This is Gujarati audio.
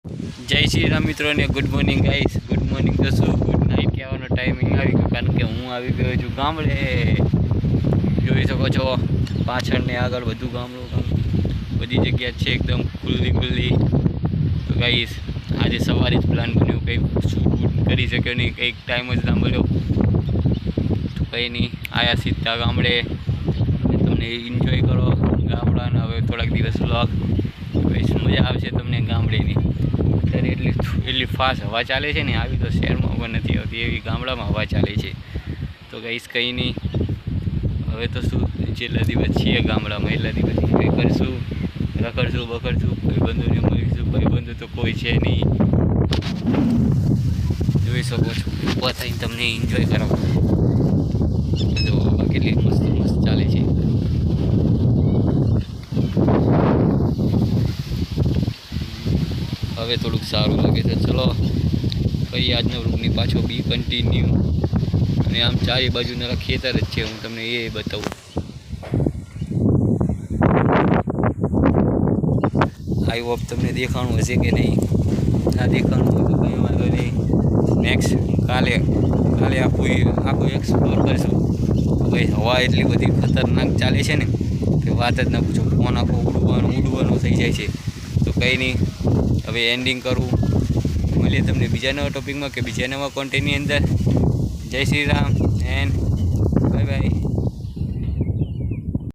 જય શ્રી રામ મિત્રોને good morning guys. Good morning તો શું, ગુડ નાઇટ કહેવાનો ટાઈમિંગ આવી ગયો, કારણ કે હું આવી ગયો છું ગામડે. જોઈ શકો છો પાછળ ને આગળ બધું ગામડું, બધી જગ્યા છે એકદમ ખુલ્લી. તો ગાઈસ આજે સવારે જ પ્લાન બન્યો, કંઈક શૂટ કરી શક્યો નહીં, કંઈક ટાઈમ જ ના મળ્યો. તો કંઈ નહીં, આયા સીધા ગામડે. તમને એન્જોય કરો ગામડાના હવે થોડાક દિવસ વ્લોગ. મજા આવશે તમને ગામડેની. અત્યારે એટલી ફાસ્ટ હવા ચાલે છે ને, આવી તો શહેરમાં પણ નથી આવતી, એવી ગામડામાં હવા ચાલે છે. તો કહીશ કંઈ નહીં, હવે તો શું, જેટલા દિવસ છીએ ગામડામાં એટલા દિવસ એન્જોય કરીશું, રખડશું બખડશું, ભાઈબંધોને મળીશું. ભાઈબંધો તો કોઈ છે નહીં, જોઈ શકો છો. ઊભા થઈને તમને એન્જોય કરાવો. જો કેટલી મસ્ત ચાલે છે. હવે થોડુંક સારું લાગે છે. ચલો ફરી આજના રૂપની પાછો બી કન્ટિન્યુ. અને આમ ચારે બાજુના ખેતર જ છે, હું તમને એ બતાવું. આઈ હોપ તમને દેખાણું હશે કે નહીં. ના દેખાણું હોય તો કંઈ વાંધો નહીં, નેક્સ્ટ કાલે આખું એક્સપ્લોર કરીશું. ભાઈ હવા એટલી બધી ખતરનાક ચાલે છે ને કે વાત જ ના પૂછો. ફોન આખો ઉડવાનું થઈ જાય છે. તો કંઈ નહીં, હવે એન્ડિંગ કરું. મળીએ તમને બીજા નવા ટોપિકમાં કે બીજા નવા કોન્ટેન્ટની અંદર. જય Shri Ram and bye bye.